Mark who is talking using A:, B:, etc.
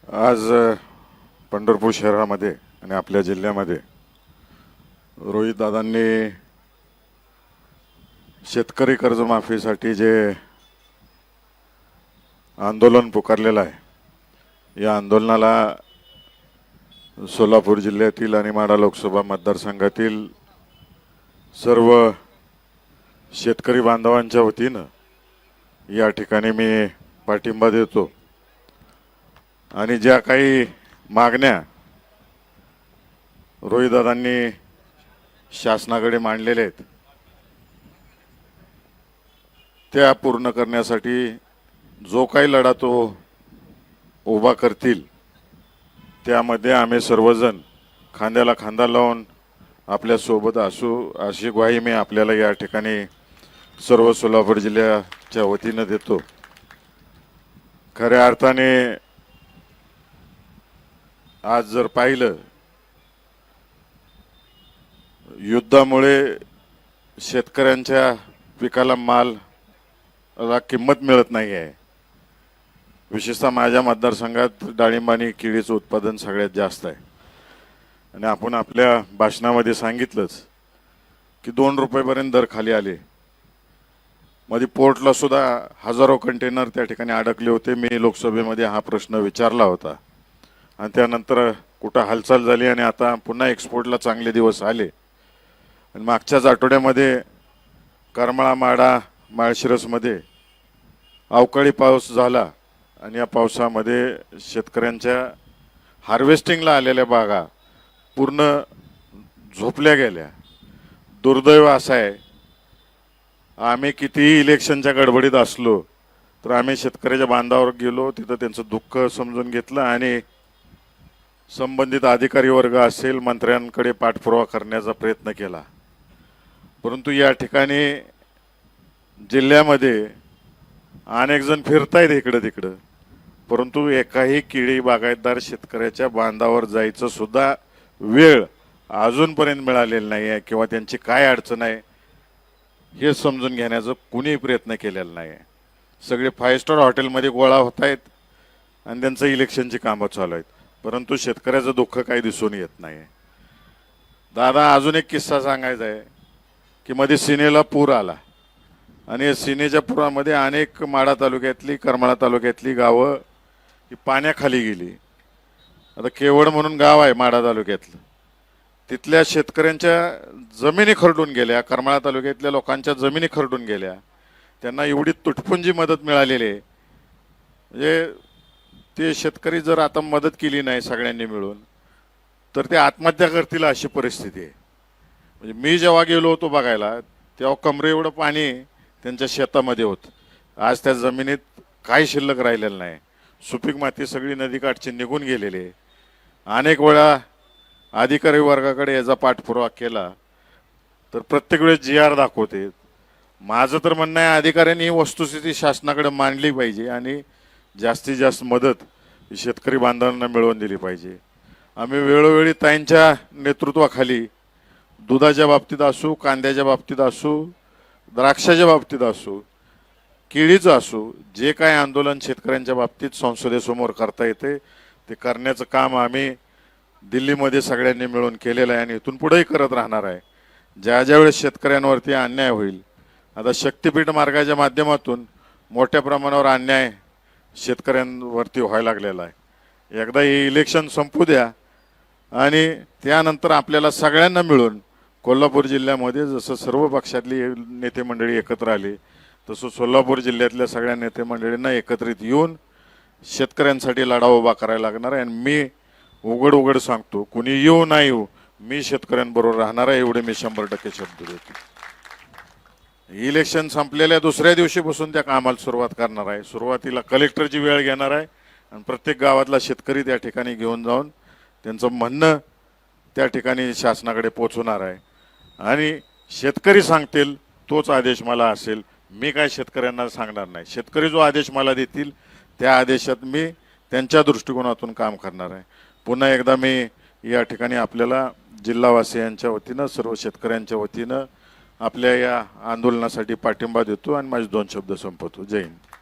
A: आज पंढरपूर शहरामध्ये आणि आपल्या जिल्ह्यामध्ये रोहित दादांनी शेतकरी कर्जमाफीसाठी जे आंदोलन पुकारलेलं आहे, या आंदोलनाला सोलापूर जिल्ह्यातील आणि माढा लोकसभा मतदारसंघातील सर्व शेतकरी बांधवांच्या वतीनं या ठिकाणी मी पाठिंबा देतो आणि ज्या काही मागण्या रोहितदादांनी शासनाकडे मांडलेल्या आहेत त्या पूर्ण करण्यासाठी जो काही लढा तो उभा करतील त्यामध्ये आम्ही सर्वजण खांद्याला खांदा लावून आपल्या सोबत असू अशी ग्वाही मी आपल्याला या ठिकाणी सर्व सोलापूर जिल्ह्याच्या वतीनं देतो। खऱ्या अर्थाने आज जर पाहिलं युद्धामुळे शेतकऱ्यांच्या पिकाला मालला किंमत मिळत नाही आहे। विशेषतः माझ्या मतदारसंघात डाळिंब आणि केळीचं उत्पादन सगळ्यात जास्त आहे आणि आपण आपल्या भाषणामध्ये सांगितलंच की 2 रुपयापर्यंत दर खाली आले। मध्ये पोर्टला सुद्धा हजारो कंटेनर त्या ठिकाणी अडकले होते। मी लोकसभेमध्ये हा प्रश्न विचारला होता आणि त्यानंतर कुठं हालचाल झाली आणि आता पुन्हा एक्सपोर्टला चांगले दिवस आले आणि मागच्याच आठवड्यामध्ये करमाळा माढा माळशिरसमध्ये अवकाळी पाऊस झाला आणि या पावसामध्ये शेतकऱ्यांच्या हार्वेस्टिंगला आलेल्या बागा पूर्ण झोपल्या गेल्या। दुर्दैव असं आहे, आम्ही कितीही इलेक्शनच्या गडबडीत असलो तर आम्ही शेतकऱ्याच्या बांधावर गेलो, तिथं त्यांचं दुःख समजून घेतलं आणि संबंधित अधिकारी वर्ग असेल मंत्र्यांकडे पाठपुरावा करण्याचा प्रयत्न केला। परंतु या ठिकाणी जिल्ह्यामध्ये अनेक जण फिरतायत इकडं तिकडं, परंतु एकाही केळी बागायतदार शेतकऱ्याच्या बांधावर जायचं सुद्धा वेळ अजूनपर्यंत मिळालेला नाही आहे किंवा त्यांची काय अडचण आहे हे समजून घेण्याचा कुणीही प्रयत्न केलेला नाही आहे। सगळे 5 स्टार हॉटेलमध्ये गोळा होत आहेत आणि त्यांचं इलेक्शनची कामं चालू आहेत, परंतु शेतकऱ्याचं दुःख काही दिसून येत नाही। दादा, अजून एक किस्सा सांगायचा आहे की मध्ये सिनेला पूर आला आणि सिनेच्या पुरामध्ये अनेक माढा तालुक्यातली करमाळा तालुक्यातली गावं ही पाण्याखाली गेली। आता केवड म्हणून गाव आहे माढा तालुक्यातलं, तिथल्या शेतकऱ्यांच्या जमिनी खरडून गेल्या, करमाळा तालुक्यातल्या लोकांच्या जमिनी खरडून गेल्या। त्यांना एवढी तुटपुंजी मदत मिळालेली आहे, म्हणजे ते शेतकरी जर आता मदत केली नाही सगळ्यांनी मिळून तर ते आत्महत्या करतील अशी परिस्थिती आहे। म्हणजे मी जेव्हा गेलो होतो बघायला तेव्हा कमरे एवढं पाणी त्यांच्या शेतामध्ये होतं। आज त्या जमिनीत काही शिल्लक राहिलेलं नाही, सुपीक माती सगळी नदीकाठची निघून गेलेली आहे। अनेक वेळा अधिकारी वर्गाकडे याचा पाठपुरावा केला तर प्रत्येक वेळेस GR दाखवते। माझं तर म्हणणं आहे अधिकाऱ्यांनी ही वस्तुस्थिती शासनाकडे मांडली पाहिजे आणि जास्तीत जास्त मदत शेतकरी बांधवांना मिळवून दिली पाहिजे। आम्ही वेळोवेळी ताईंच्या नेतृत्वाखाली दुधाच्या बाबतीत असू, कांद्याच्या बाबतीत असू, द्राक्षाच्या बाबतीत असू, केळीचं असू, जे काय आंदोलन शेतकऱ्यांच्या बाबतीत संसदेसमोर करता येते ते करण्याचं काम आम्ही दिल्लीमध्ये सगळ्यांनी मिळून केलेलं आहे आणि इथून पुढेही करत राहणार आहे। ज्या ज्यावेळेस शेतकऱ्यांवरती अन्याय होईल, आता शक्तिपीठ मार्गाच्या माध्यमातून मोठ्या प्रमाणावर अन्याय शेतकऱ्यांवरती व्हायला लागलेला आहे। एकदा हे इलेक्शन संपू द्या आणि त्यानंतर आपल्याला सगळ्यांना मिळून कोल्हापूर जिल्ह्यामध्ये जसं सर्व पक्षातली नेते मंडळी एकत्र आली तसं सोलापूर जिल्ह्यातल्या सगळ्या नेते मंडळींना एकत्रित येऊन शेतकऱ्यांसाठी लढा उभा करायला लागणार आहे। आणि मी उघड सांगतो, कुणी येऊ ना येऊ, मी शेतकऱ्यांबरोबर राहणार आहे, एवढे मी 100% शब्द देतो। इलेक्शन संपलेल्या दुसऱ्या दिवशीपासून त्या कामाला सुरुवात करणार आहे। सुरुवातीला कलेक्टरची वेळ घेणार आहे आणि प्रत्येक गावातला शेतकरी त्या ठिकाणी घेऊन जाऊन त्यांचं म्हणणं त्या ठिकाणी शासनाकडे पोहोचवणार आहे आणि शेतकरी सांगतील तोच आदेश मला असेल। मी काय शेतकऱ्यांना सांगणार नाही, शेतकरी जो आदेश मला देतील त्या आदेशात मी त्यांच्या दृष्टिकोनातून काम करणार आहे। पुन्हा एकदा मी या ठिकाणी आपल्याला जिल्हावासियांच्या वतीनं सर्व शेतकऱ्यांच्या वतीनं आपल्या या आंदोलनासाठी पाठिंबा देतो आणि माझे 2 शब्द संपवतो। जय हिंद।